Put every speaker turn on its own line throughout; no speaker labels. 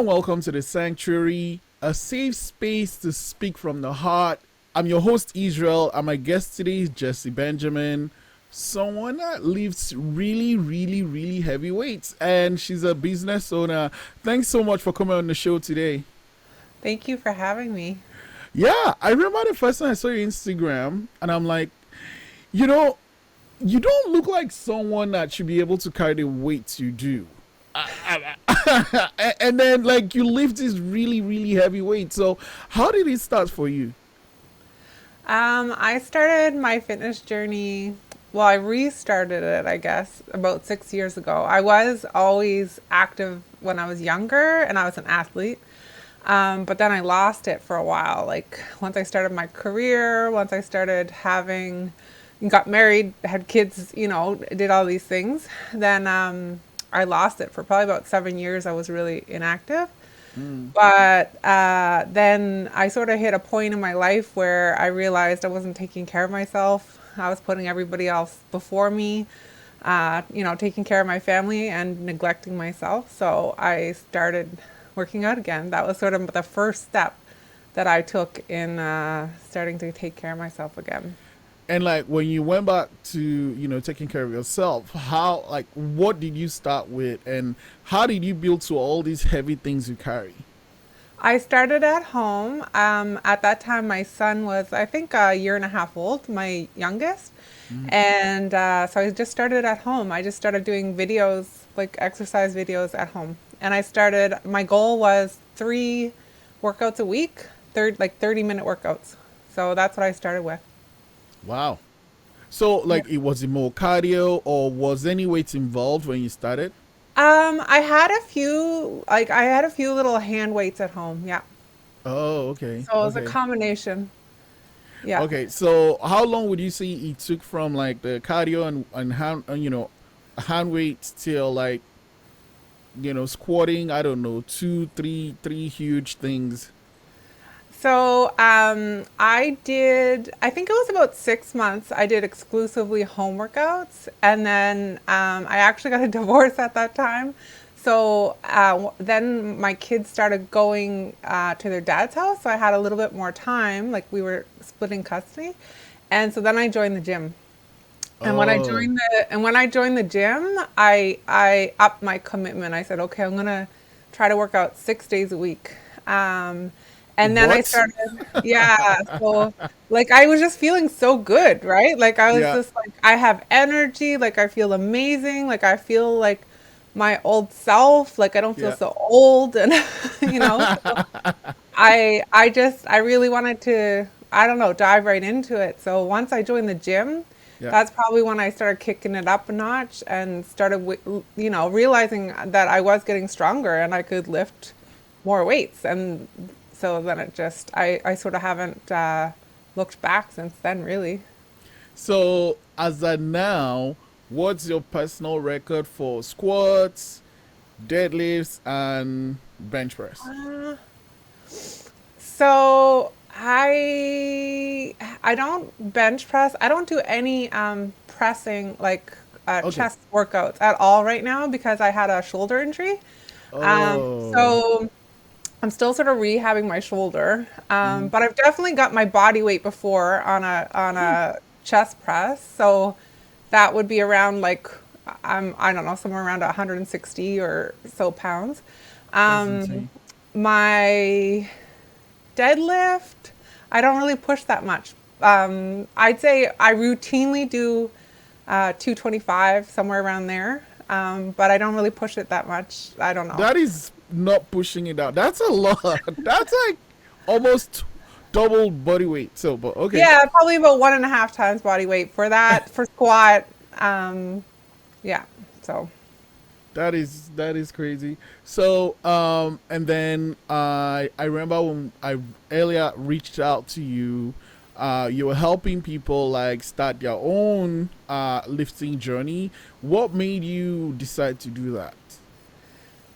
and welcome to the Sanctuary, a safe space to speak from the heart. I'm your host, Israel, and my guest today is Jesse Benjamin, someone that lifts really, really, really heavy weights, and she's a business owner. Thanks so much for coming on the show today.
Thank you for having me.
Yeah, I remember the first time I saw your Instagram, and I'm like, you know, you don't look like someone that should be able to carry the weights you do. And then like you lift this really really heavy weight. So how did it start for you?
I started my fitness journey, well, I restarted it, I guess, about 6 years ago. I was always active when I was younger and I was an athlete. But then I lost it for a while. Like once I started my career, once I started having, got married, had kids, did all these things, then I lost it for probably about 7 years. I was really inactive.
Mm.
But then I sort of hit a point in my life where I realized I wasn't taking care of myself. I was putting everybody else before me, taking care of my family and neglecting myself. So I started working out again. That was sort of the first step that I took in starting to take care of myself again.
And like when you went back to, taking care of yourself, how like what did you start with and how did you build to all these heavy things you carry?
I started at home. At that time, my son was, I think, a year and a half old, my youngest.
Mm.
And so I just started at home. I just started doing videos, like exercise videos at home. And my goal was 3 workouts a week, like 30-minute workouts. So that's what I started with.
Wow. So like it was it more cardio or was any weights involved when you started?
I had a few little hand weights at home. Yeah.
Oh, okay.
So it was a
Okay.
combination. Yeah.
Okay, so how long would you say it took from like the cardio and hand hand weights till like squatting? I don't know, three huge things.
So I think it was about 6 months. I did exclusively home workouts. And then I actually got a divorce at that time. So then my kids started going to their dad's house. So I had a little bit more time. Like we were splitting custody. And so then I joined the gym.
Oh,
And when I joined the gym, I upped my commitment. I said, okay, I'm gonna try to work out 6 days a week. And then I
what?
started, yeah. So like I was just feeling so good, right? Like I was
Yeah,
just like I have energy, like I feel amazing, like I feel like my old self, like I don't feel
yeah,
so old and so I really wanted to, I don't know, dive right into it. So once I joined the gym,
yeah.
that's probably when I started kicking it up a notch and started, realizing that I was getting stronger and I could lift more weights. And so then I sort of haven't looked back since then, really.
So as of now, what's your personal record for squats, deadlifts, and bench press?
Uh, So I don't bench press. I don't do any pressing like
Okay.
chest workouts at all right now because I had a shoulder injury.
Oh.
So I'm still sort of rehabbing my shoulder.
Mm-hmm.
But I've definitely got my body weight before on a chest press. So that would be around like I don't know, somewhere around 160 or so pounds.
That's
Um,
insane.
my deadlift, I don't really push that much. I'd say I routinely do 225, somewhere around there. But I don't really push it that much. I don't know.
That is not pushing it out. That's a lot. That's like almost double body weight. So, but okay.
Yeah, probably about 1.5 times body weight for that, for squat. Um, yeah, so.
That is crazy. So, and then I remember when I earlier reached out to you. You were helping people like start their own lifting journey. What made you decide to do that?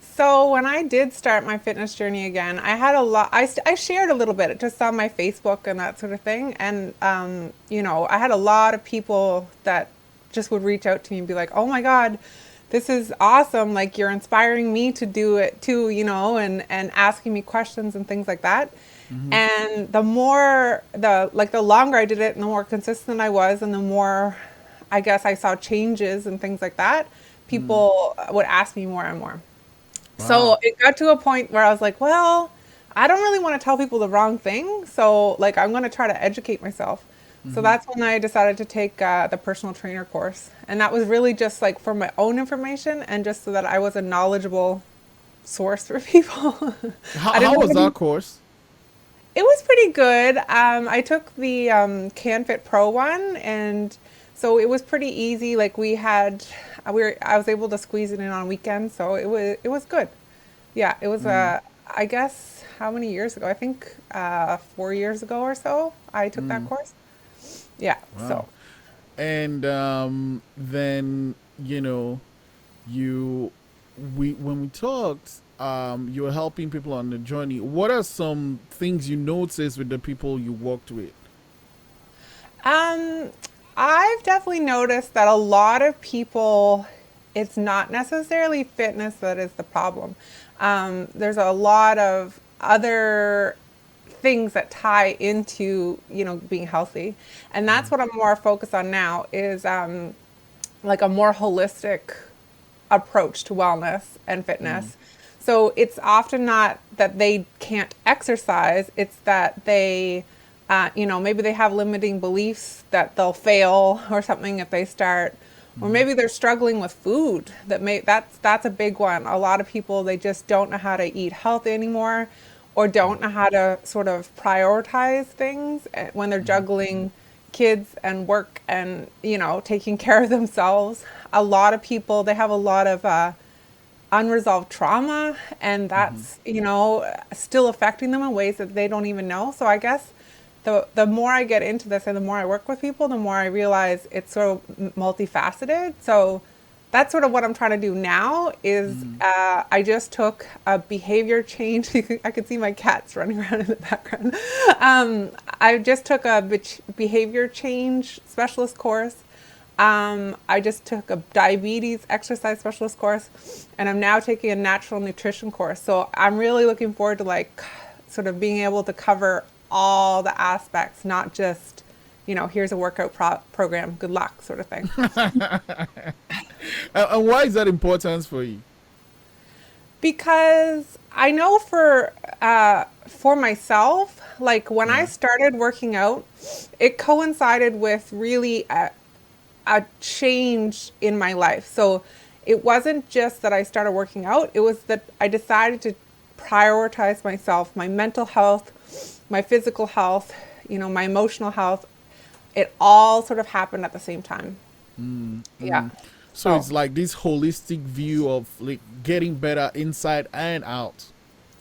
So when I did start my fitness journey again, I had a lot. I shared a little bit just on my Facebook and that sort of thing, and I had a lot of people that just would reach out to me and be like, "Oh my God, this is awesome. Like you're inspiring me to do it too, and asking me questions and things like that.
Mm-hmm.
And the longer I did it and the more consistent I was and the more I guess I saw changes and things like that,
Mm.
people would ask me more and more. So
Wow.
it got to a point where I was like, well, I don't really want to tell people the wrong thing. So, like, I'm going to try to educate myself. So
Mm-hmm.
that's when I decided to take the personal trainer course. And that was really just like for my own information and just so that I was a knowledgeable source for people. I didn't
How
want
was
to
that
be.
course?
It was pretty good. I took the CanFit Pro one, and so it was pretty easy. Like I was able to squeeze it in on weekends, so it was good. Yeah, it was
Mm.
I guess how many years ago? I think 4 years ago or so. I took that
Mm.
course. Yeah,
Wow.
so
And then you we when we talked, you were helping people on the journey. What are some things you noticed with the people you worked with?
um, I've definitely noticed that a lot of people, it's not necessarily fitness that is the problem. There's a lot of other things that tie into being healthy, and that's what I'm more focused on now is like a more holistic approach to wellness and
Mm.
fitness. So it's often not that they can't exercise, it's that maybe they have limiting beliefs that they'll fail or something if they start. Or
Mm.
maybe they're struggling with food. That's a big one. A lot of people, they just don't know how to eat healthy anymore or don't know how to sort of prioritize things when they're
Mm-hmm.
juggling kids and work and taking care of themselves. A lot of people, they have a lot of unresolved trauma, and
Mm-hmm.
that's still affecting them in ways that they don't even know. So I guess the more I get into this and the more I work with people, the more I realize it's sort of multifaceted. So that's sort of what I'm trying to do now is
Mm.
I just took a behavior change. I could see my cats running around in the background. I just took a behavior change specialist course. I just took a diabetes exercise specialist course, and I'm now taking a natural nutrition course. So I'm really looking forward to like sort of being able to cover all the aspects, not just, here's a workout program, good luck sort of thing.
And why is that important for you?
Because I know for myself, like when I
Yeah.
started working out, it coincided with really a change in my life. So it wasn't just that I started working out, it was that I decided to prioritize myself, my mental health, my physical health, my emotional health. It all sort of happened at the same time.
Mm.
Yeah.
Mm. So
So,
it's like this holistic view of like getting better inside and out.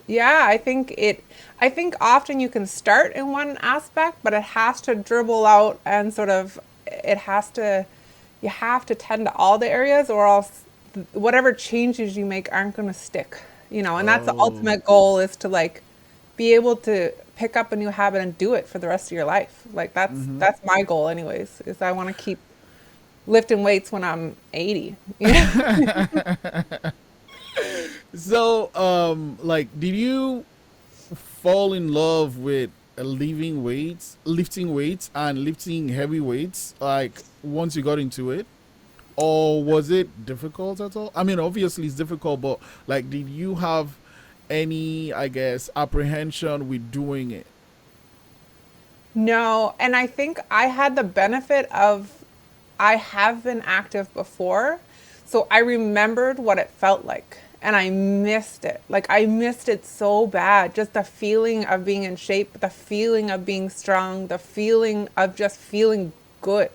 yeah, I think often you can start in one aspect, but it has to dribble out and sort of it has to you have to tend to all the areas or else whatever changes you make aren't going to stick. And that's the
Oh.
ultimate goal is to like be able to pick up a new habit and do it for the rest of your life. Like that's
Mm-hmm.
that's my goal anyways, is I want to keep lifting weights when I'm 80. Yeah.
So, like, did you fall in love with lifting weights, and lifting heavy weights? Like, once you got into it, or was it difficult at all? I mean, obviously it's difficult, but like, did you have any, I guess, apprehension with doing it?
No, and I think I had the benefit of I have been active before, so I remembered what it felt like and I missed it. Like I missed it so bad. Just the feeling of being in shape, the feeling of being strong, the feeling of just feeling good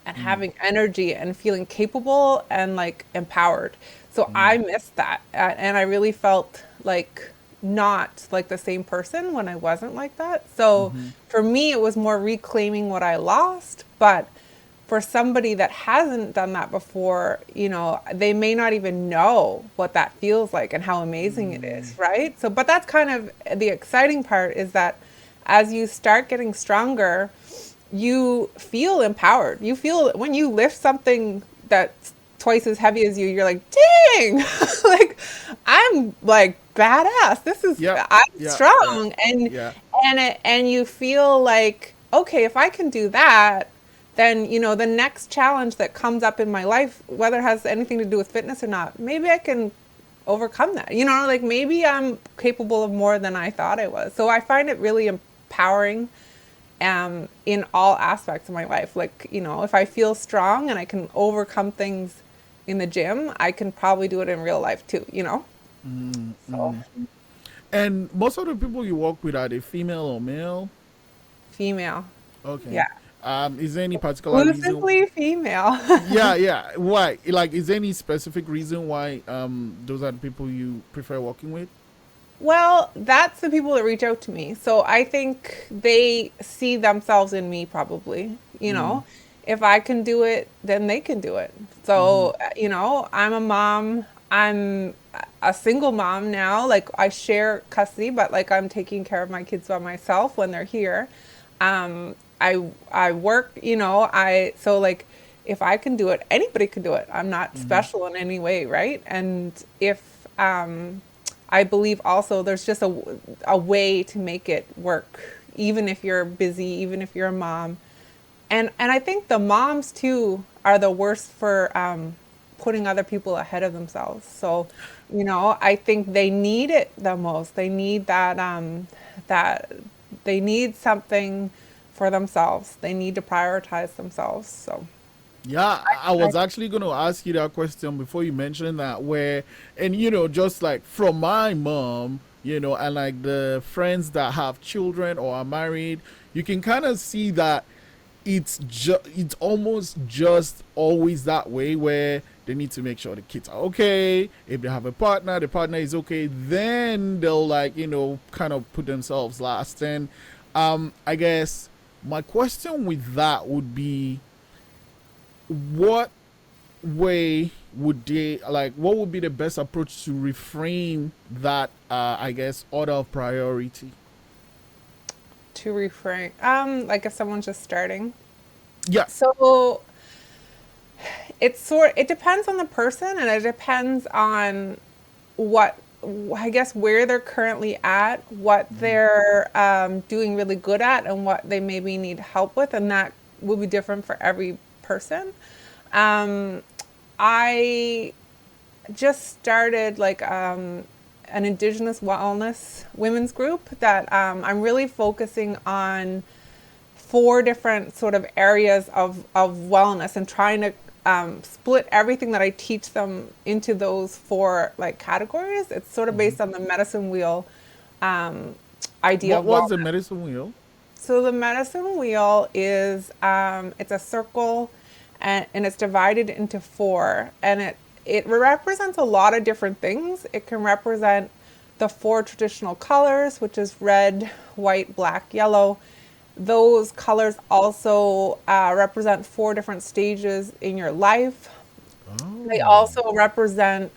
and
Mm.
having energy and feeling capable and like empowered. So I
Mm.
missed that. And I really felt like not like the same person when I wasn't like that. So
Mm-hmm.
for me, it was more reclaiming what I lost. But for somebody that hasn't done that before, they may not even know what that feels like and how amazing it is, right? So, but that's kind of the exciting part is that as you start getting stronger, you feel empowered. You feel when you lift something that's twice as heavy as you, you're like, dang, like I'm like badass. This is
Yeah,
I'm
yeah, yeah,
strong,
yeah.
and you feel like, okay, if I can do that, then the next challenge that comes up in my life, whether it has anything to do with fitness or not, maybe I can overcome that. Like maybe I'm capable of more than I thought I was. So I find it really empowering in all aspects of my life. Like, if I feel strong and I can overcome things in the gym, I can probably do it in real life too. So
And most of the people you work with, are they female or male?
female.
Okay.
Yeah.
Is there any particular reason?
Exclusively female.
Yeah, yeah. Why? Like, is there any specific reason why those are the people you prefer working with?
Well, that's the people that reach out to me. So I think they see themselves in me probably,
Mm.
If I can do it, then they can do it.
Mm-hmm.
So, I'm a mom. I'm a single mom now. Like I share custody, but like I'm taking care of my kids by myself when they're here. I work, I so like if I can do it, anybody can do it. I'm not
Mm-hmm.
special in any way, right? And if I believe also there's just a way to make it work, even if you're busy, even if you're a mom. And I think the moms too are the worst for putting other people ahead of themselves. So, I think they need it the most. They need that they need something for themselves. They need to prioritize themselves. So,
Yeah, I
I,
was actually going to ask you that question before you mentioned that. And just like from my mom, and like the friends that have children or are married, you can kind of see that it's almost just always that way where they need to make sure the kids are okay. If they have a partner, the partner is okay, then they'll like kind of put themselves last. And I guess my question with that would be, what way would they like, what would be the best approach to reframe that, I guess, order of priority?
to refrain, like if someone's just starting.
Yeah.
So it depends on the person, and it depends on what, I guess, where they're currently at, what they're doing really good at, and what they maybe need help with, and that will be different for every person. Um, I just started like an Indigenous wellness women's group that I'm really focusing on four different sort of areas of wellness and trying to split everything that I teach them into those four like categories. It's sort of
Mm-hmm.
based on the medicine wheel um, idea
What
of
was the
wellness.
medicine wheel?
So the medicine wheel is it's a circle, and it's divided into four, and it represents a lot of different things. It can represent the four traditional colors, which is red, white, black, yellow. Those colors also represent four different stages in your life. They
Oh.
also represent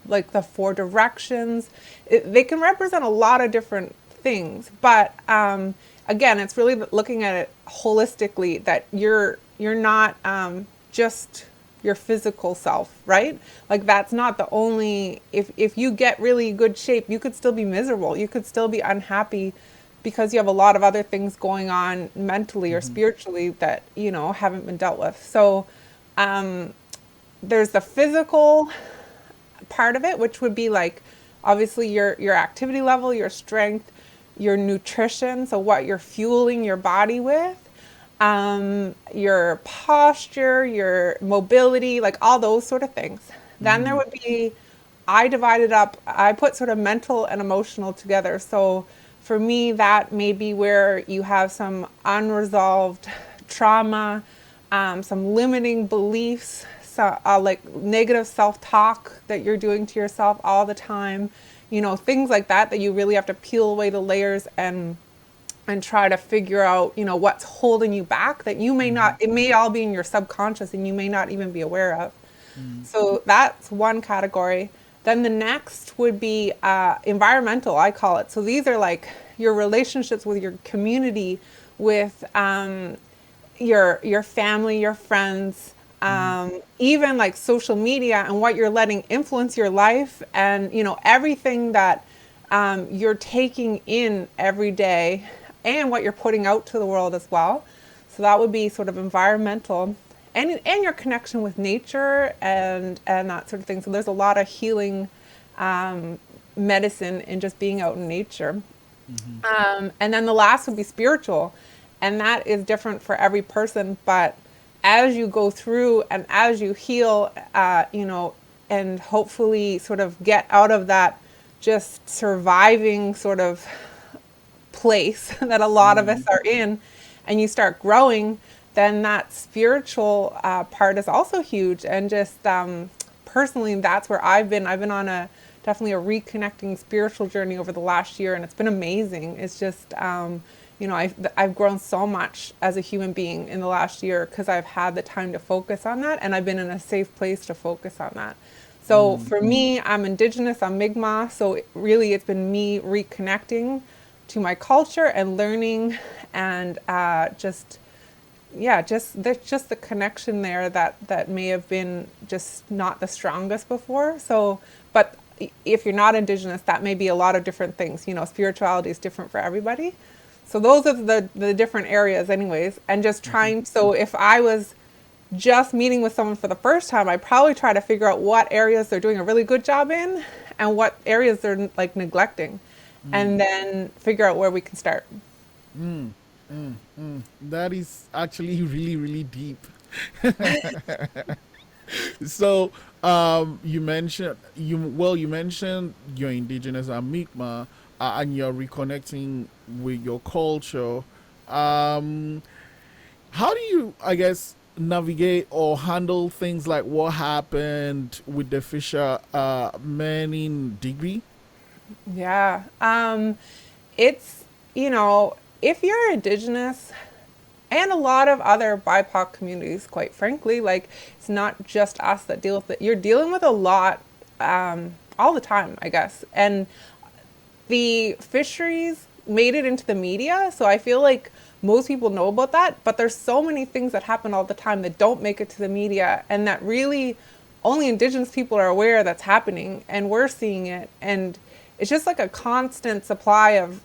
like the four directions. They can represent a lot of different things, but again, it's really looking at it holistically. That you're not just your physical self, right? Like that's not the only. If you get really good shape, you could still be miserable. You could still be unhappy because you have a lot of other things going on mentally or
Mm-hmm.
spiritually that haven't been dealt with. So there's the physical part of it, which would be like obviously your activity level, your strength, your nutrition, so what you're fueling your body with, your posture, your mobility, like all those sort of things. Then there
Mm-hmm.
would be, I divided up, I put sort of mental and emotional together. So for me, that may be where you have some unresolved trauma, some limiting beliefs, so, like negative self talk that you're doing to yourself all the time, things like that, that you really have to peel away the layers and try to figure out, what's holding you back that you may
Mm-hmm.
not, it may all be in your subconscious and you may not even be aware of.
Mm-hmm.
So that's one category. Then the next would be environmental, I call it. So these are like your relationships with your community, with your family, your friends, even like social media and what you're letting influence your life, and everything that you're taking in every day, and what you're putting out to the world as well. So that would be sort of environmental, and your connection with nature and that sort of thing. So there's a lot of healing medicine in just being out in nature. And then the last would be spiritual. And that is different for every person. But as you go through and as you heal, and hopefully sort of get out of that just surviving sort of place that a lot of us are in, and you start growing, then that spiritual part is also huge. And just personally, that's where I've been on a definitely a reconnecting spiritual journey over the last year, and it's been amazing. It's just I've grown so much as a human being in the last year because I've had the time to focus on that, and I've been in a safe place to focus on that. So for me, I'm Indigenous, I'm Mi'kmaq, so really it's been me reconnecting to my culture and learning, and there's just the connection there that may have been just not the strongest before. So, but if you're not Indigenous, that may be a lot of different things. Spirituality is different for everybody. So those are the different areas anyways. And just trying, so if I was just meeting with someone for the first time, I'd probably try to figure out what areas they're doing a really good job in and what areas they're like neglecting, and then figure out where we can start.
That is actually really, really deep. So, you mentioned you're Indigenous and Mi'kmaq, and you're reconnecting with your culture. Um, how do you, I guess, navigate or handle things like what happened with the fisher men in Digby?
Yeah. It's, if you're Indigenous and a lot of other BIPOC communities, quite frankly, like it's not just us that deal with it. You're dealing with a lot all the time, I guess. And the fisheries made it into the media, so I feel like most people know about that, but there's so many things that happen all the time that don't make it to the media, and that really only Indigenous people are aware that's happening, and we're seeing it. And it's just like a constant supply of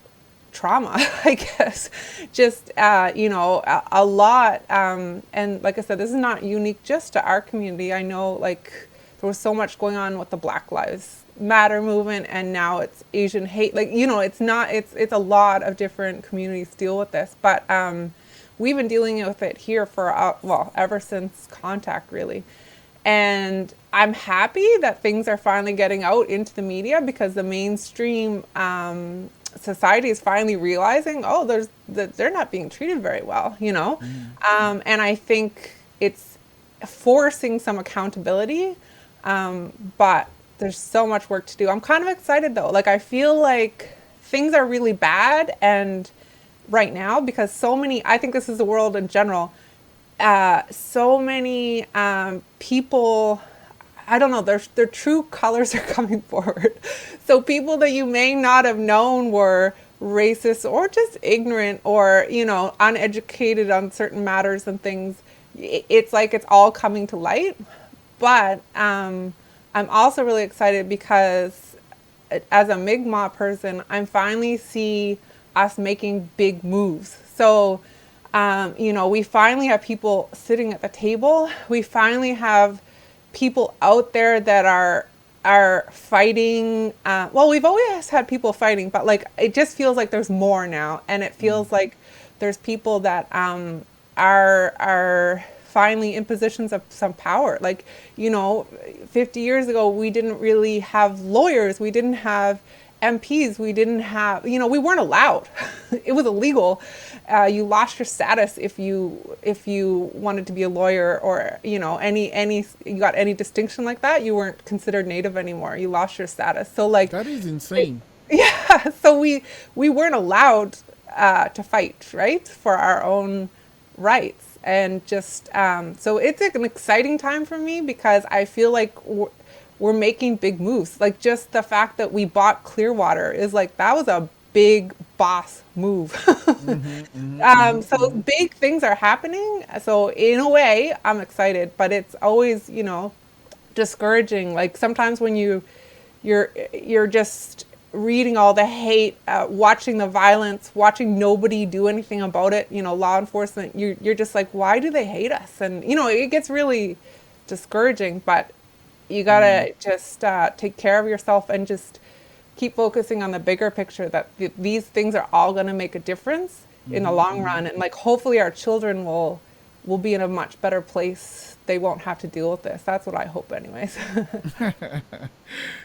trauma, I guess. Just a lot. And like I said, this is not unique just to our community. I know, like, there was so much going on with the Black Lives Matter movement, and now it's Asian hate. Like, it's a lot of different communities deal with this, but we've been dealing with it here for ever since contact, really. And I'm happy that things are finally getting out into the media, because the mainstream society is finally realizing, they're not being treated very well, and I think it's forcing some accountability, but there's so much work to do. I'm kind of excited though. Like, I feel like things are really bad and right now, because I think this is the world in general, so many people, I don't know, their true colors are coming forward. So people that you may not have known were racist or just ignorant or, uneducated on certain matters and things, it's like it's all coming to light. But I'm also really excited because as a Mi'kmaq person, I'm finally see us making big moves. So, we finally have people sitting at the table. We finally have people out there that are fighting. We've always had people fighting, but like it just feels like there's more now, and it feels like there's people that are finally in positions of some power. Like, 50 years ago, we didn't really have lawyers. We didn't have MPs. We didn't have, we weren't allowed. It was illegal. You lost your status if you wanted to be a lawyer, or, you got any distinction like that. You weren't considered Native anymore. You lost your status. So like,
That is insane.
yeah. So we weren't allowed to fight, right, for our own rights. And just so it's like an exciting time for me, because I feel like we're making big moves. Like, just the fact that we bought Clearwater is like, that was a big boss move.
Mm-hmm, mm-hmm, mm-hmm,
So
mm-hmm.
big things are happening. So in a way, I'm excited, but it's always, discouraging. Like sometimes when you're just reading all the hate, watching the violence, watching nobody do anything about it. Law enforcement. You're just like, why do they hate us? And it gets really discouraging. But you
Mm,
gotta just take care of yourself and just keep focusing on the bigger picture that these things are all going to make a difference in the
mm-hmm,
long
mm-hmm.
run, and like hopefully our children will be in a much better place. They won't have to deal with this. That's what I hope anyways.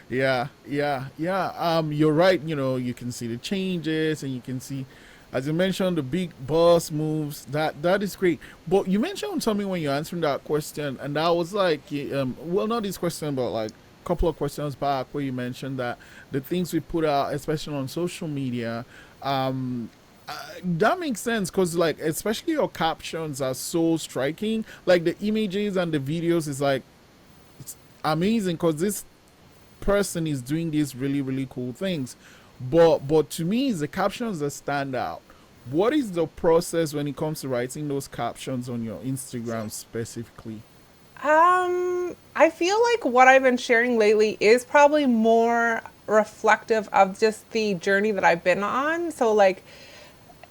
Yeah, yeah, yeah. You're right. You can see the changes, and you can see, as you mentioned, the big boss moves. That is great. But you mentioned something when you answered that question, and that was like, well, not this question, but like a couple of questions back, where you mentioned that the things we put out, especially on social media, um, that makes sense because, like, especially your captions are so striking. Like the images and the videos is like amazing because this person is doing these really really cool things, but to me it's the captions that stand out. What is the process when it comes to writing those captions on your Instagram specifically?
I feel like what I've been sharing lately is probably more reflective of just the journey that I've been on. So like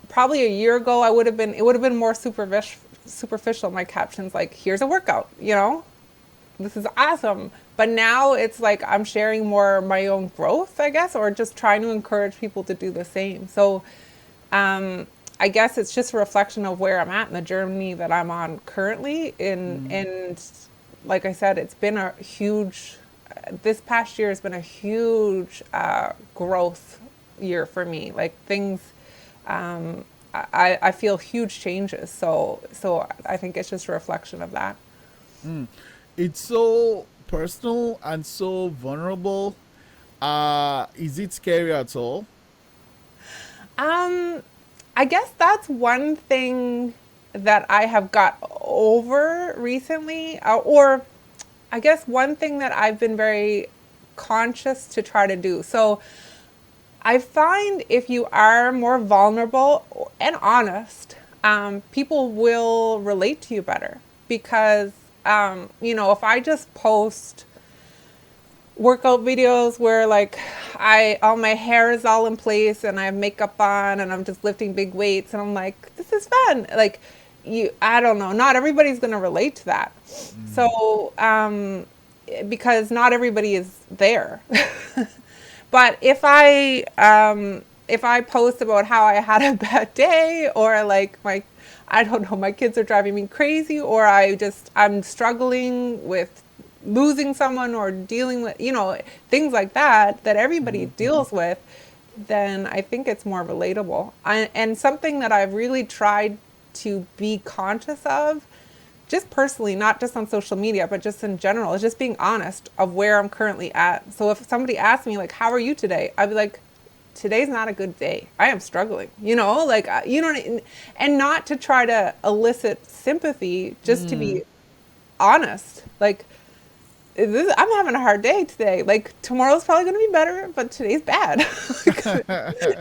probably a year ago, it would have been more superficial. My captions like, here's a workout, this is awesome. But now it's like I'm sharing more my own growth, I guess, or just trying to encourage people to do the same. So um, I guess it's just a reflection of where I'm at in the journey that I'm on currently.
Mm,
And like I said, it's been a huge. This past year has been a huge growth year for me. Like things, I feel huge changes. So I think it's just a reflection of that.
mm. It's so personal and so vulnerable. Is it scary at all?
Um, I guess that's one thing that I have got over recently, or I guess one thing that I've been very conscious to try to do. So I find if you are more vulnerable and honest, people will relate to you better because, if I just post workout videos where like all my hair is all in place and I have makeup on and I'm just lifting big weights and I'm like, this is fun. Like I don't know, not everybody's going to relate to that.
Mm,
So, because not everybody is there. But if I post about how I had a bad day or like I don't know, my kids are driving me crazy or I'm struggling with losing someone or dealing with, things like that everybody
mm-hmm,
deals with, then I think it's more relatable. And something that I've really tried to be conscious of, just personally, not just on social media, but just in general, is just being honest of where I'm currently at. So if somebody asks me, like, how are you today? I'd be like, today's not a good day. I am struggling, like, and not to try to elicit sympathy, just to
mm.
be honest. Like, I'm having a hard day today. Like tomorrow's probably going to be better, but today's bad.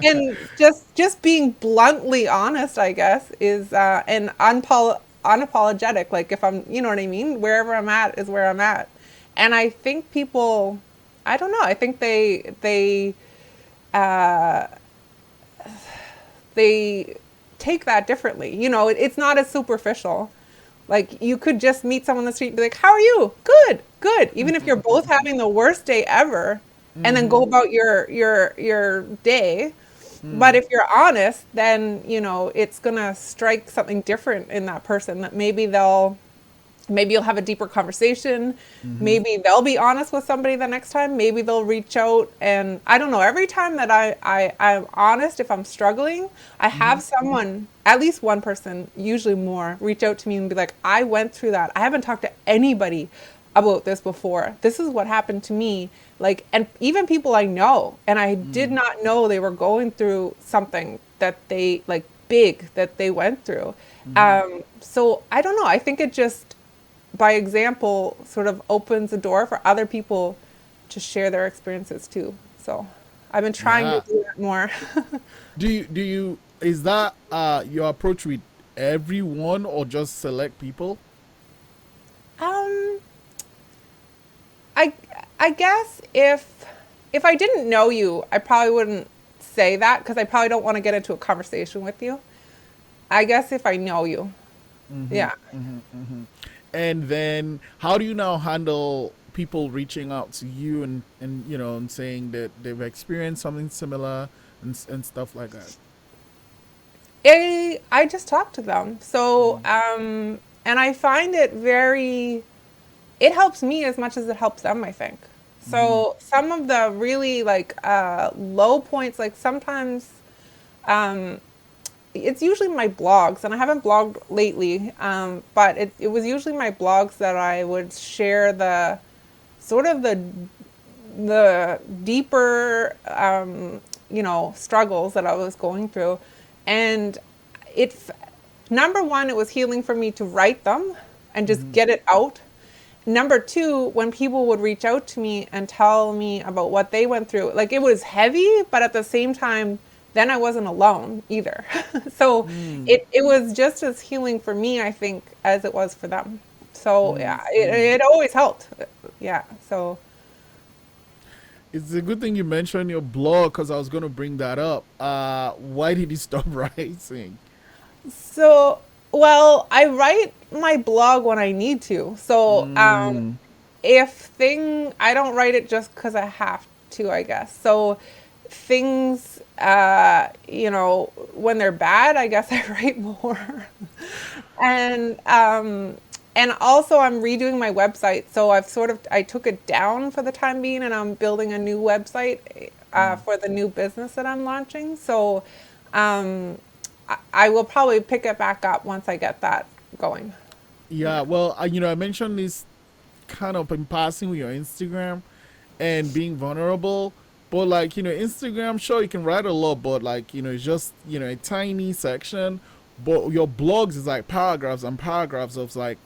And just being bluntly honest, I guess, is and unapologetic. Like if I'm, you know what I mean. Wherever I'm at is where I'm at, and I think people, I don't know. I think they take that differently. It's not as superficial. Like you could just meet someone on the street and be like, "How are you? Good, good." Even if you're both having the worst day ever, and then go
Mm-hmm,
about your day. But
mm,
if you're honest, then it's gonna strike something different in that person. That maybe you'll have a deeper conversation.
mm-hmm,
Maybe they'll be honest with somebody the next time. Maybe they'll reach out. And I don't know, every time that I'm honest, if I'm struggling, I
mm-hmm,
have someone, at least one person, usually more, reach out to me and be like, I went through that. I haven't talked to anybody about this before. This is what happened to me. Like, and even people I know, and I did
mm,
not know they were going through something that they like big that they went through.
mm-hmm.
So I don't know. I think it just by example sort of opens the door for other people to share their experiences too. So I've been trying to
Yeah.
do more.
Do you is that your approach with everyone or just select people?
um, I I guess if I didn't know you, I probably wouldn't say that because I probably don't want to get into a conversation with you. I guess if I know you,
Mm-hmm,
yeah.
mm-hmm, mm-hmm. And then how do you now handle people reaching out to you and and saying that they've experienced something similar and stuff like that?
I just talk to them. So, and I find it very, it helps me as much as it helps them, I think.
Mm-hmm.
So some of the really like low points, like sometimes it's usually my blogs, and I haven't blogged lately, but it was usually my blogs that I would share the sort of the deeper struggles that I was going through, and it number one, it was healing for me to write them and just
Mm-hmm.
get it out. Number two, when people would reach out to me and tell me about what they went through, like it was heavy, but at the same time, then I wasn't alone either. So
Mm,
it was just as healing for me, I think, as it was for them. So
mm,
yeah,
mm.
it always helped. Yeah. So
It's a good thing you mentioned your blog because I was going to bring that up. Why did you stop writing?
So, well, I write my blog when I need to. So,
Mm,
if thing, I don't write it just because I have to, I guess. So, things, when they're bad, I guess I write more. And and also I'm redoing my website, so I took it down for the time being, and I'm building a new website for the new business that I'm launching. So um, I will probably pick it back up once I get that going.
yeah,
Yeah.
well, I mentioned this kind of in passing with your Instagram and being vulnerable. But like, Instagram, sure you can write a lot, but like, it's just, a tiny section. But your blogs is like paragraphs and paragraphs of like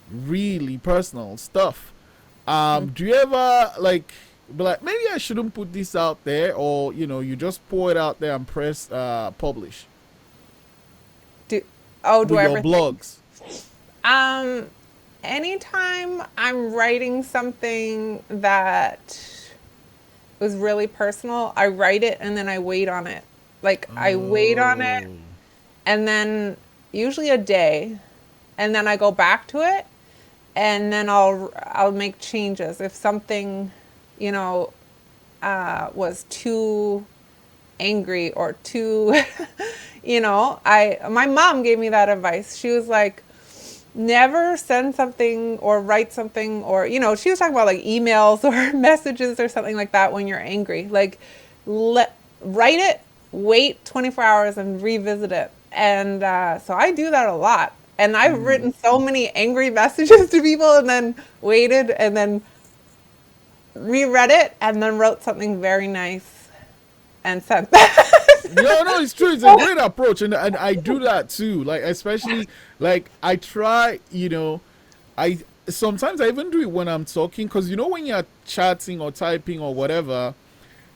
really personal stuff. Do you ever like be like maybe I shouldn't put this out there, or you just pour it out there and press publish
Do do
with
I
your
ever think?
blogs?
Um, Anytime I'm writing something that was really personal, I write it and then I wait on it. Like I wait on it
Oh.
and then usually a day, and then I go back to it, and then I'll make changes if something, you know, was too angry or too I my mom gave me that advice. She was like, never send something or write something, or she was talking about like emails or messages or something like that when you're angry. Like, write it, wait 24 hours and revisit it. And so I do that a lot, and I've
Mm.
written so many angry messages to people and then waited and then reread it and then wrote something very nice and sent that.
Yeah, no, it's true. It's a great approach, and I do that too. Like especially like I try, I sometimes I even do it when I'm talking because when you're chatting or typing or whatever,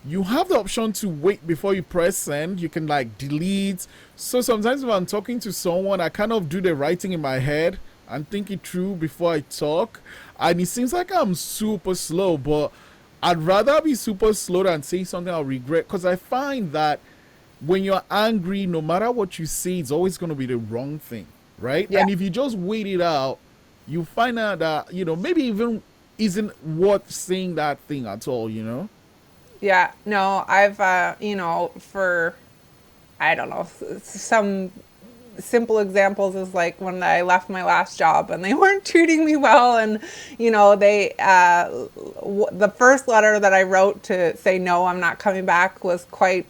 you have the option to wait before you press send. You can like delete. So sometimes if I'm talking to someone, I kind of do the writing in my head and think it through before I talk. And it seems like I'm super slow, but I'd rather be super slow than say something I'll regret because I find that when you're angry, no matter what you say, it's always going to be the wrong thing, right?
Yeah.
And if you just wait it out, you find out that, maybe even isn't worth saying that thing at all.
Yeah, no, I've for I don't know, some simple examples is like when I left my last job and they weren't treating me well, and they the first letter that I wrote to say no, I'm not coming back was quite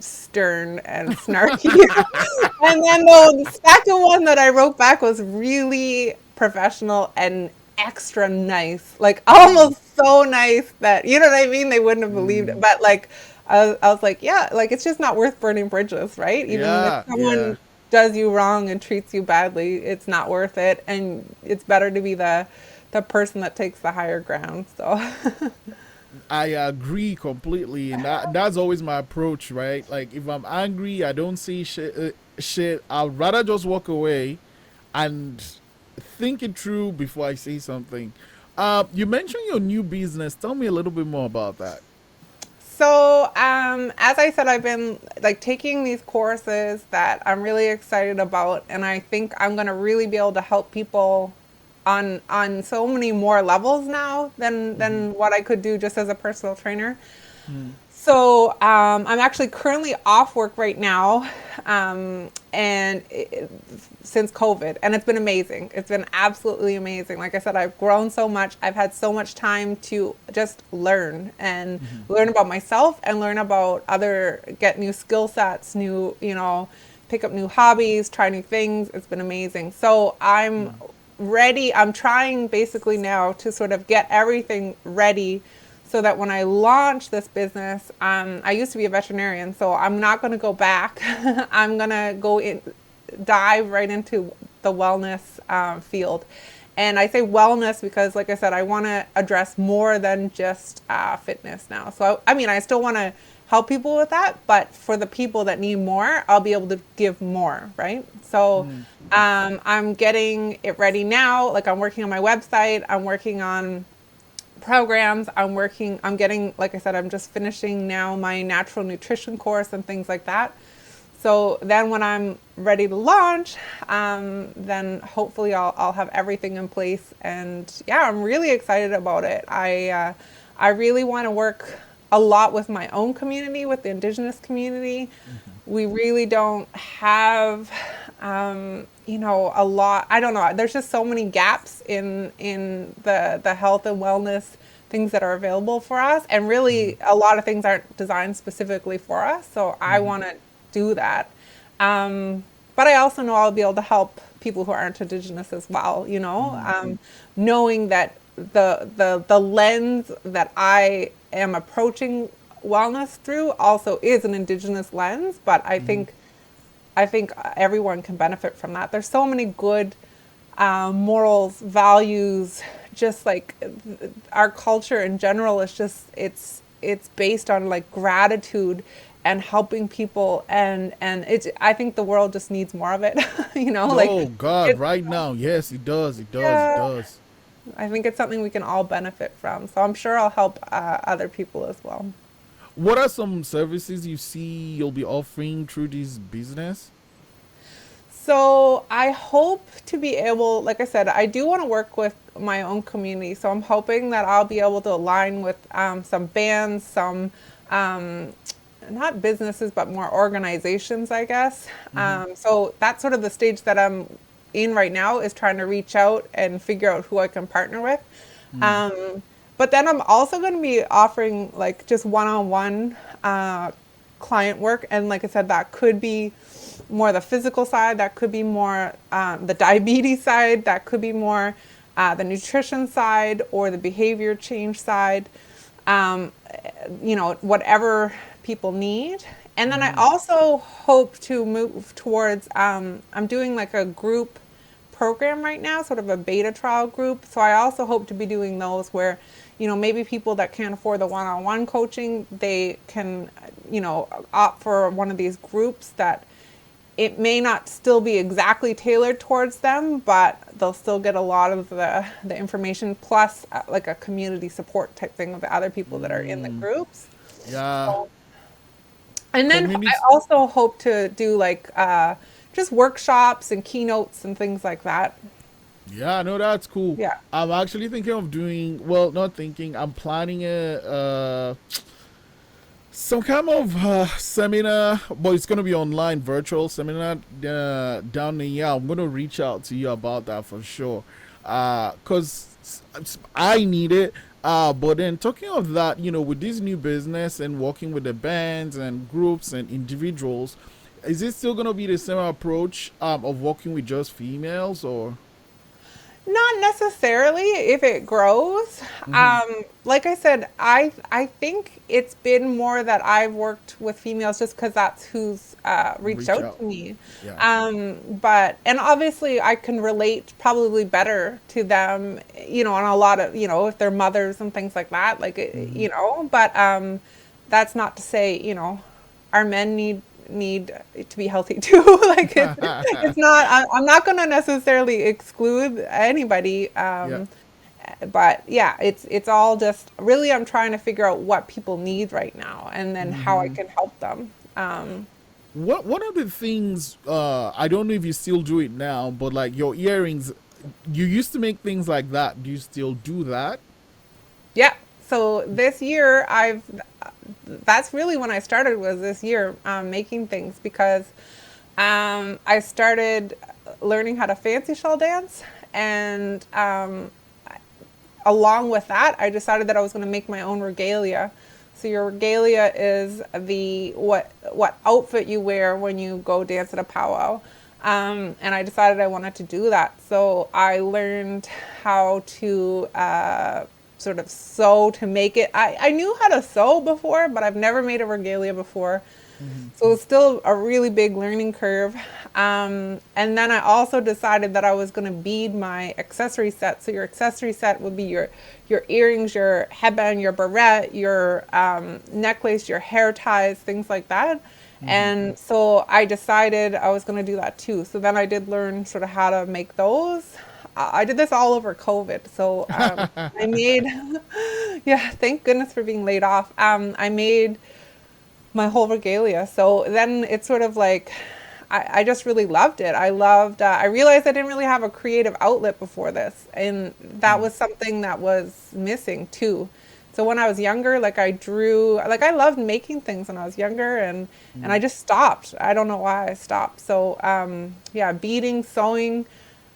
stern and snarky. And then the second one that I wrote back was really professional and extra nice, like
Mm,
almost so nice that you know what I mean. They wouldn't have believed it,
mm,
but like I was like, yeah, like it's just not worth burning bridges, right? Even if
yeah, yeah.
someone does you wrong and treats you badly, it's not worth it, and it's better to be the person that takes the higher ground. So
I agree completely, and that's always my approach, right? Like if I'm angry, I don't see shit. I'd rather just walk away and think it through before I say something. You mentioned your new business. Tell me a little bit more about that.
So, as I said, I've been like taking these courses that I'm really excited about, and I think I'm going to really be able to help people on so many more levels now
Mm-hmm.
than what I could do just as a personal trainer.
Mm.
So I'm actually currently off work right now, and since COVID, and it's been amazing. It's been absolutely amazing. Like I said, I've grown so much. I've had so much time to just learn and
Mm-hmm.
learn about myself and learn about other, get new skill sets, new, pick up new hobbies, try new things. It's been amazing. So I'm
Mm.
ready. I'm trying basically now to sort of get everything ready so that when I launch this business, I used to be a veterinarian, so I'm not going to go back. I'm going to go in, dive right into the wellness field. And I say wellness because, like I said, I want to address more than just fitness now. So, I mean, I still want to help people with that, but for the people that need more, I'll be able to give more, right? So,
Mm.
I'm getting it ready now. Like, I'm working on my website, I'm working on programs. I'm getting, like I said, I'm just finishing now my natural nutrition course and things like that. So then when I'm ready to launch, then hopefully I'll have everything in place. And yeah, I'm really excited about it. I really want to work a lot with my own community, with the Indigenous community.
Mm-hmm.
We really don't have, a lot. I don't know. There's just so many gaps in the health and wellness things that are available for us, and
Mm-hmm.
really a lot of things aren't designed specifically for us. So I
Mm-hmm.
want to do that. But I also know I'll be able to help people who aren't Indigenous as well. Knowing that the lens that I am approaching wellness through also is an Indigenous lens, but
Mm-hmm.
I think everyone can benefit from that. There's so many good morals, values, just like our culture in general is just it's based on like gratitude and helping people, and it's, I think the world just needs more of it. Like
Oh God!
it's,
Right now, yes, it does. It does. It
yeah,
does.
I think it's something we can all benefit from. So I'm sure I'll help other people as well.
What are some services you see you'll be offering through this business?
So I hope to be able, like I said, I do want to work with my own community. So I'm hoping that I'll be able to align with some bands, some um, not businesses, but more organizations, I guess.
Mm-hmm.
So that's sort of the stage that I'm in right now, is trying to reach out and figure out who I can partner with.
Mm.
Um, but then I'm also going to be offering like just one-on-one client work, and like I said, that could be more the physical side, that could be more the diabetes side, that could be more the nutrition side or the behavior change side. Um, whatever people need. And then I
Mm-hmm.
also hope to move towards, I'm doing like a group program right now, sort of a beta trial group. So I also hope to be doing those where, maybe people that can't afford the one on one coaching, they can, opt for one of these groups that it may not still be exactly tailored towards them, but they'll still get a lot of the information plus like a community support type thing with the other people that are in the
Mm.
groups.
Yeah.
So, and then I
Community.
also hope to do like just workshops and keynotes and things like that.
Yeah, no, that's cool.
Yeah.
I'm actually thinking of doing, well, not thinking, I'm planning some kind of seminar, but it's going to be online, virtual seminar down in, yeah, I'm going to reach out to you about that for sure. Because I need it. But then talking of that, with this new business and working with the bands and groups and individuals, is it still going to be the same approach of working with just females or?
Not necessarily if it grows.
Mm-hmm.
Like I said, I think it's been more that I've worked with females just because that's who's reached
Reach
out
out.
to me.
Yeah.
But and obviously I can relate probably better to them, on a lot of, if they're mothers and things like that, like
Mm-hmm.
But that's not to say, our men need to be healthy too. Like it's not. I'm not going to necessarily exclude anybody.
Yeah.
But yeah, it's all just really I'm trying to figure out what people need right now and then how I
Mm-hmm.
can help them.
What one of the things I don't know if you still do it now, but like your earrings, you used to make things like that. Do you still do that?
Yeah. So this year that's really when I started was this year making things because I started learning how to fancy shawl dance and along with that, I decided that I was going to make my own regalia. So your regalia is the what outfit you wear when you go dance at a powwow. And I decided I wanted to do that. So I learned how to sort of sew to make it. I knew how to sew before, but I've never made a regalia before.
Mm-hmm.
So it's still a really big learning curve. And then I also decided that I was going to bead my accessory set. So your accessory set would be your earrings, your headband, your barrette, your necklace, your hair ties, things like that.
Mm-hmm.
And so I decided I was going to do that too. So then I did learn sort of how to make those. I did this all over COVID. So I made, yeah, thank goodness for being laid off. I made my whole regalia. So then it's sort of like I just really loved it. I realized I didn't really have a creative outlet before this. And that was something that was missing too. So when I was younger, like I drew, like I loved making things when I was younger and I just stopped. I don't know why I stopped. So yeah, beading, sewing,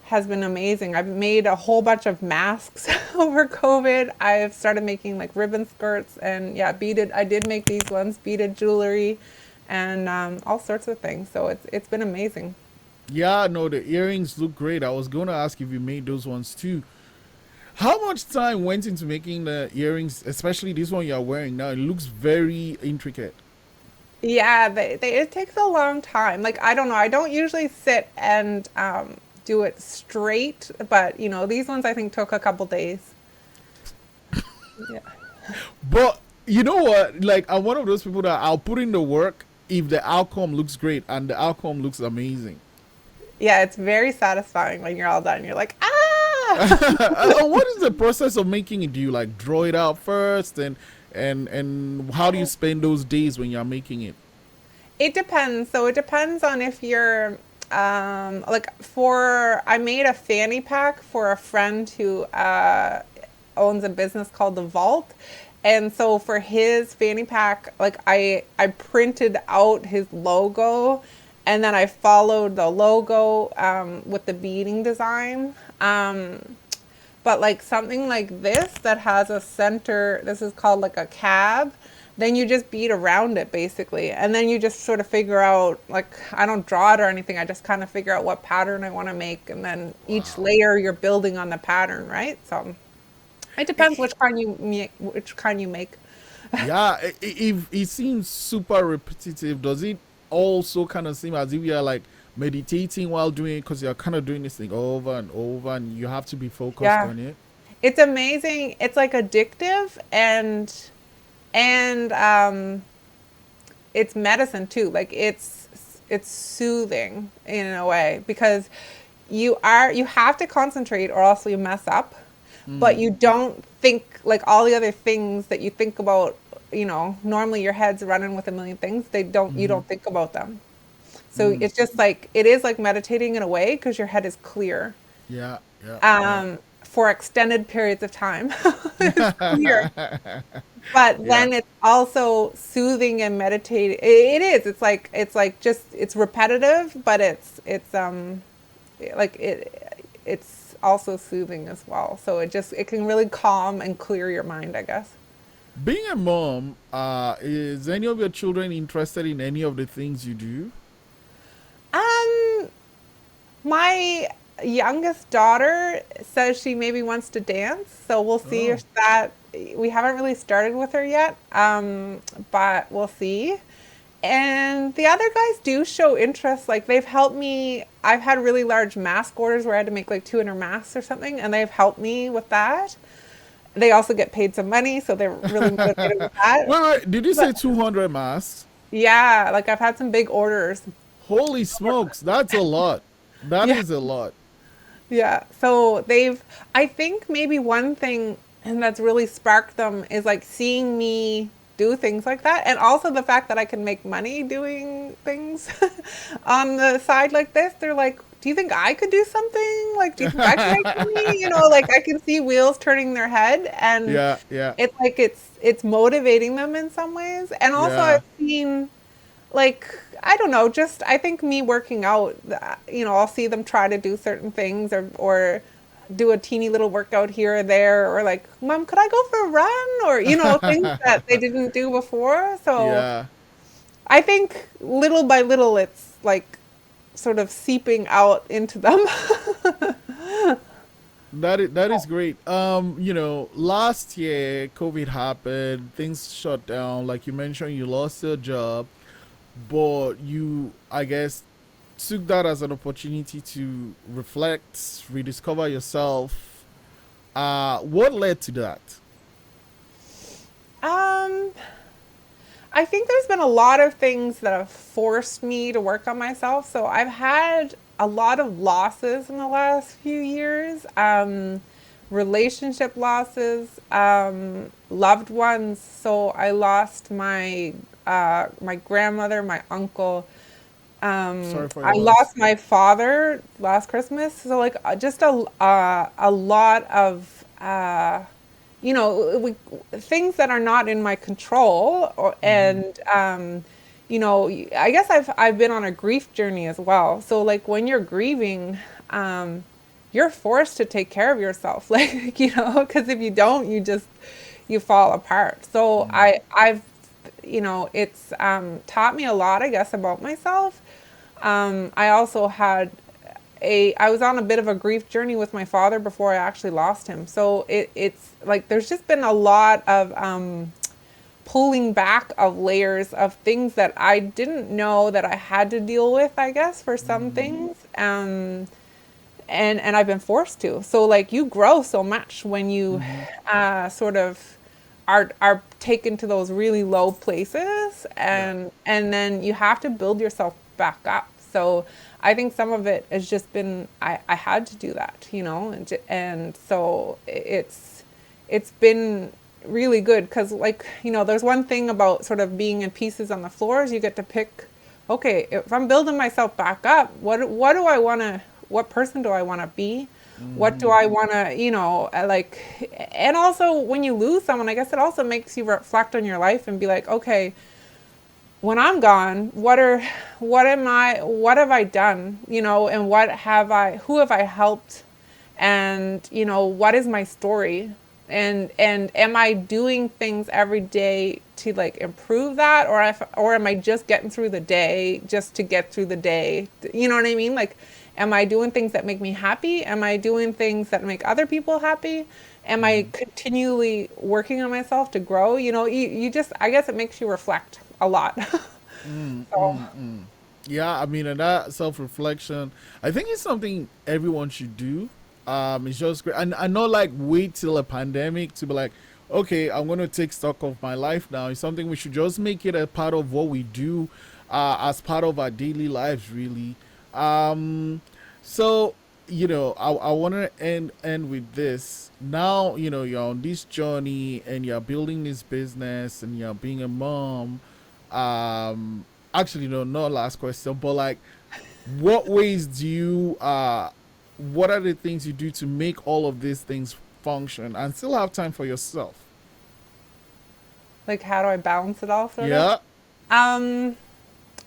has been amazing. I've made a whole bunch of masks over COVID. I've started making like ribbon skirts and yeah, beaded. I did make these ones, beaded jewelry, and all sorts of things. So it's been amazing.
Yeah, no, the earrings look great. I was going to ask if you made those ones too. How much time went into making the earrings, especially this one you're wearing now? It looks very intricate.
Yeah, it takes a long time. Like I don't know. I don't usually sit and do it straight, but these ones I think took a couple days. Yeah.
But you know what? Like, I'm one of those people that I'll put in the work if the outcome looks great and the outcome looks amazing.
Yeah, it's very satisfying when you're all done. You're like, ah!
What is the process of making it? Do you like draw it out first, and how do you spend those days when you're making it?
It depends. So it depends on if you're like for I made a fanny pack for a friend who owns a business called The Vault. And so for his fanny pack, like I printed out his logo and then I followed the logo with the beading design. But like something like this that has a center, this is called like a cab, then you just bead around it basically. And then you just sort of figure out, like, I don't draw it or anything. I just kind of figure out what pattern I want to make. And then each
Wow.
layer you're building on the pattern, right? So it depends which kind you make, which kind you make.
Yeah, if it seems super repetitive, does it also kind of seem as if you're like meditating while doing it because you're kind of doing this thing over and over and you have to be focused
Yeah.
on it?
It's amazing. It's like addictive and it's medicine too. Like it's soothing in a way because you have to concentrate or else you mess up, but
Mm,
you don't think like all the other things that you think about, normally your head's running with a million things. You
mm-hmm,
don't think about them. So
mm.
it's just like it is like meditating in a way because your head is clear
Yeah, yeah, yeah.
for extended periods of time. It's clear. But
Yeah.
then it's also soothing and meditating. It is. It's like just it's repetitive, but like it's also soothing as well. So it can really calm and clear your mind, I guess.
Being a mom, is any of your children interested in any of the things you do?
Um, my youngest daughter says she maybe wants to dance, so we'll see
Oh,
if that. We haven't really started with her yet, but we'll see. And the other guys do show interest. Like they've helped me. I've had really large mask orders where I had to make like 200 masks or something, and they've helped me with that. They also get paid some money, so they're really motivated with that.
wait. Did you say
But
200 masks?
yeah, like I've had some big orders.
Holy smokes, that's a lot. That
Yeah,
is a lot.
yeah. So they've, I think maybe one thing and that's really sparked them is like seeing me do things like that. And also the fact that I can make money doing things on the side like this. They're like, do you think I could do something? Like, do you think I could make money? You know, like I can see wheels turning their head and
Yeah, yeah,
it's like it's motivating them in some ways. And also
yeah.
I've seen like I don't know, just I think me working out, you know, I'll see them try to do certain things or do a teeny little workout here or there or like, Mom, could I go for a run? Or, you know, things that they didn't do before. So
Yeah.
I think little by little it's like sort of seeping out into them.
That is great. Last year COVID happened, things shut down. Like you mentioned, you lost your job, but you, I guess, took that as an opportunity to reflect, rediscover yourself. What led to that?
Um, I think there's been a lot of things that have forced me to work on myself. So I've had a lot of losses in the last few years. Relationship losses, loved ones. So I lost my grandmother, my uncle.
Sorry for your
I
loss.
lost my father last Christmas. So like just a lot of things that are not in my control
Hmm.
and I guess I've been on a grief journey as well. So like when you're grieving, um you're forced to take care of yourself like because if you don't you fall apart. So I've it's taught me a lot, I guess, about myself. I also had I was on a bit of a grief journey with my father before I actually lost him. So it's like there's just been a lot of pulling back of layers of things that I didn't know that I had to deal with, I guess, for some things. And I've been forced to. So like you grow so much when you
Hmm.
sort of are taken to those really low places
Yeah.
and then you have to build yourself back up. So I think some of it has just been I had to do that, and so it's been really good because like there's one thing about sort of being in pieces on the floors. You get to pick, okay, if I'm building myself back up, what do I want to, what person do I want to be? What do
Hmm.
I want to, like, and also when you lose someone, I guess it also makes you reflect on your life and be like, okay, when I'm gone, what have I done, and who have I helped, and what is my story, and am I doing things every day to like improve that, or am I just getting through the day just to get through the day? You know what I mean? Like, am I doing things that make me happy? Am I doing things that make other people happy? Am I continually working on myself to grow? You just, I guess it makes you reflect a lot.
Mm,
So,
mm, mm. Yeah, I mean, and that self reflection, I think it's something everyone should do. It's just great. And I know, like, wait till a pandemic to be like, okay, I'm going to take stock of my life now. It's something we should just make it a part of what we do, as part of our daily lives, really. Um, so, I want to end with this. Now, you're on this journey and you're building this business and you're being a mom. um Actually, no, not last question, but like, what ways do you what are the things you do to make all of these things function and still have time for yourself?
like, how do I balance it all, sort of?
Yeah.
Um,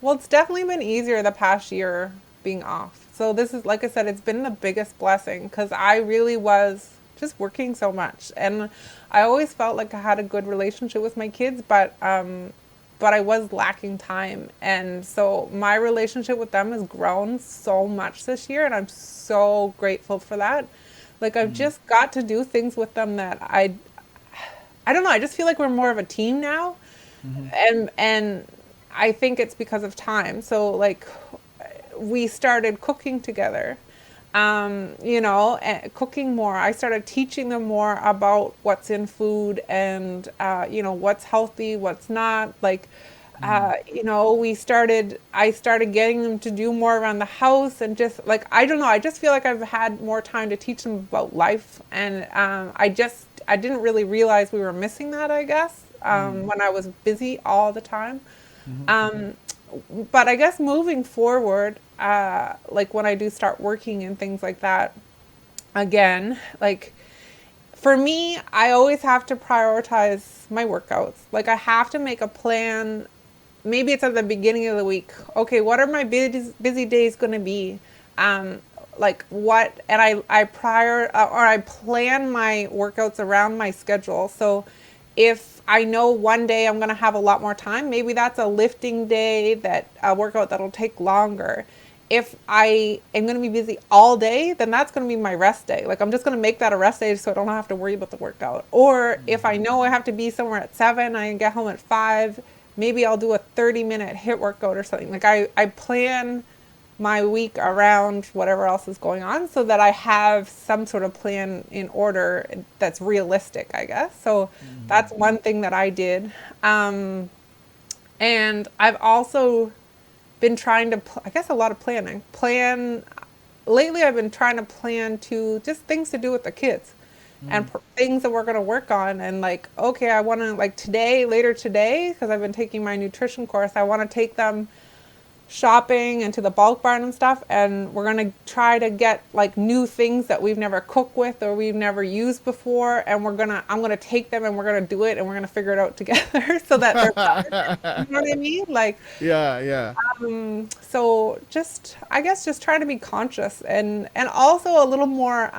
well, it's definitely been easier the past year being off. So this is, like I said, it's been the biggest blessing because I really was just working so much, and I always felt like I had a good relationship with my kids, but but I was lacking time. And so my relationship with them has grown so much this year, and I'm so grateful for that. Like I've just got to do things with them that I don't know, I just feel like we're more of a team now. And I think it's because of time. So like we started cooking together, cooking more. I started teaching them more about what's in food and, what's healthy, what's not. Like, I started getting them to do more around the house and just like, I don't know, I just feel like I've had more time to teach them about life. And I didn't really realize we were missing that, I guess, when I was busy all the time. Um, but I guess moving forward, like when I do start working and things like that, again, like for me, I always have to prioritize my workouts. Like I have to make a plan. Maybe it's at the beginning of the week. Okay, what are my busy days going to be? Um, like what, and I plan my workouts around my schedule. So if I know one day I'm going to have a lot more time, maybe that's a lifting day, that a workout that'll take longer. If I am going to be busy all day, then that's going to be my rest day. Like I'm just going to make that a rest day so I don't have to worry about the workout. Or if I know I have to be somewhere at 7, I can get home at 5, maybe I'll do a 30-minute hit workout or something. Like I plan my week around whatever else is going on so that I have some sort of plan in order that's realistic, I guess. So that's one thing that I did. And I've also been trying to, I guess, a lot of plan. Lately, I've been trying to plan to just things to do with the kids and things that we're going to work on. And like, okay, I want to, like later today, because I've been taking my nutrition course, I want to take them shopping and to the bulk barn and stuff, and we're going to try to get like new things that we've never cooked with or we've never used before, and I'm going to take them and we're going to do it and we're going to figure it out together so that they're better. You know what I mean? Like
Yeah, yeah.
so just, I guess, just trying to be conscious and also a little more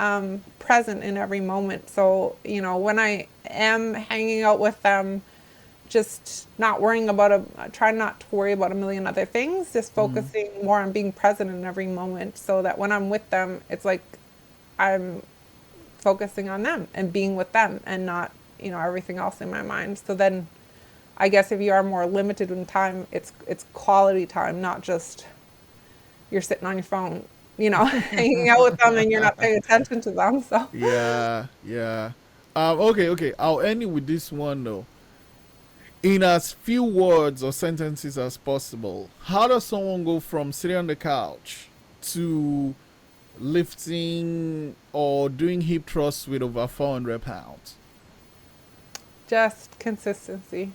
present in every moment. So when I am hanging out with them, just not worrying about trying not to worry about a million other things, just focusing more on being present in every moment, so that when I'm with them, it's like I'm focusing on them and being with them and not, everything else in my mind. So then I guess if you are more limited in time, it's quality time, not just you're sitting on your phone, hanging out with them and you're not paying attention to them. So
Yeah, yeah. Okay, okay. I'll end it with this one though. In as few words or sentences as possible, how does someone go from sitting on the couch to lifting or doing hip thrusts with over 400 pounds?
just consistency.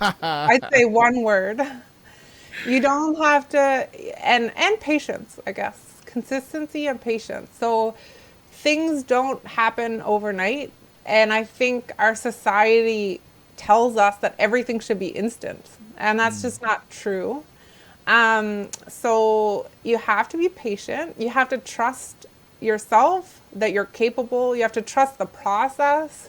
I'd say one word. You don't have to, and patience, I guess. Consistency and patience. So things don't happen overnight, and I think our society tells us that everything should be instant, and that's just not true. So you have to be patient. You have to trust yourself that you're capable. You have to trust the process,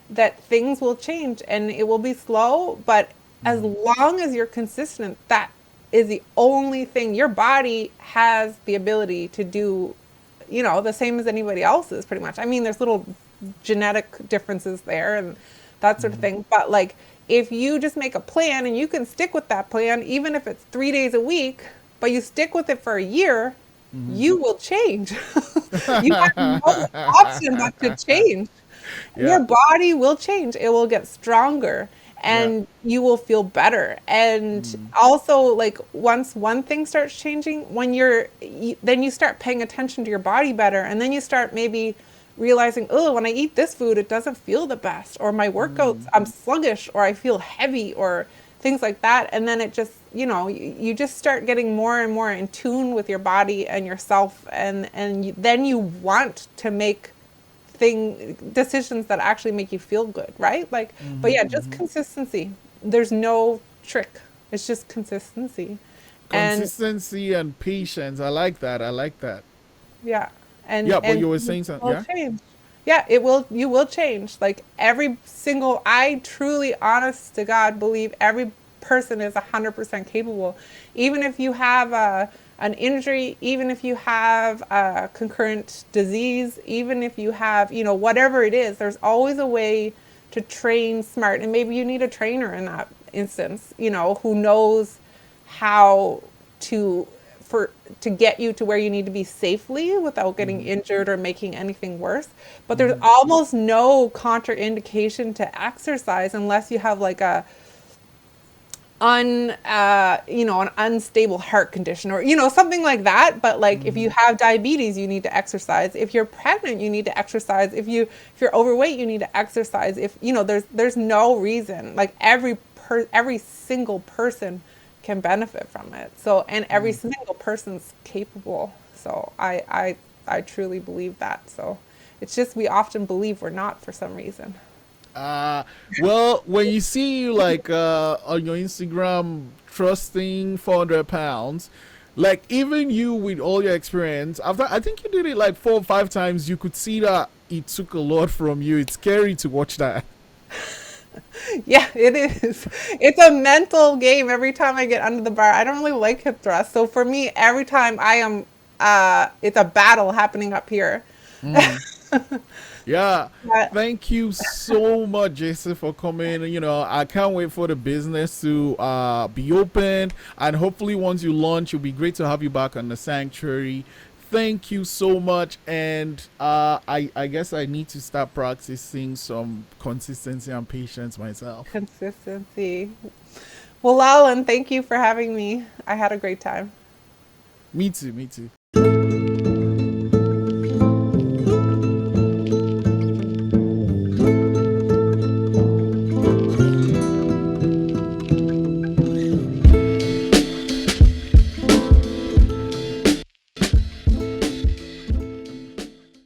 that things will change and it will be slow, but as long as you're consistent, that is the only thing. Your body has the ability to do, the same as anybody else's, pretty much. I mean, there's little genetic differences there and that sort of thing. But like, if you just make a plan and you can stick with that plan, even if it's 3 days a week, but you stick with it for a year, you will change. You have no option but to change.
Yeah,
Your body will change. It will get stronger
yeah.
and you will feel better. And also, like, once one thing starts changing, then you start paying attention to your body better. And then you start maybe realizing, oh, when I eat this food, it doesn't feel the best. Or my workouts, I'm sluggish, or I feel heavy, or things like that. And then it just, you just start getting more and more in tune with your body and yourself. And then you want to make decisions that actually make you feel good, right? Like, but yeah, just consistency. There's no trick. It's just consistency. And
Consistency and patience. I like that. I like that.
yeah,
Yeah, but
and
you were
you
saying something.
will
Yeah.
change. Yeah, it will. I truly, honest to God, believe every person is 100% capable. Even if you have an injury, even if you have a concurrent disease, even if you have, whatever it is, there's always a way to train smart. And maybe you need a trainer in that instance, who knows how to for to get you to where you need to be safely without getting
Mm-hmm.
injured or making anything worse. But there's
Mm-hmm.
almost no contraindication to exercise unless you have like a an unstable heart condition, or something like that. But like if
Mm-hmm.
you have diabetes, you need to exercise. If you're pregnant, you need to exercise. If you're overweight, you need to exercise. If there's no reason. Like every single person can benefit from it. So, and every single person's capable. So I truly believe that. So it's just we often believe we're not for some reason.
Uh, well, when you see you like on your Instagram trusting 400 pounds, like even you with all your experience, after I think you did it like 4 or 5 times, you could see that it took a lot from you. It's scary to watch that.
Yeah, it is. It's a mental game every time I get under the bar. I don't really like hip thrusts. So for me, every time I am, it's a battle happening up here.
Mm. Yeah.
But
Thank you so much, Jason, for coming. I can't wait for the business to be open. And hopefully, once you launch, it'll be great to have you back on the sanctuary. Thank you so much. And I guess I need to start practicing some consistency and patience myself.
consistency. Well, Alan, thank you for having me. I had a great time.
Me too. Me too.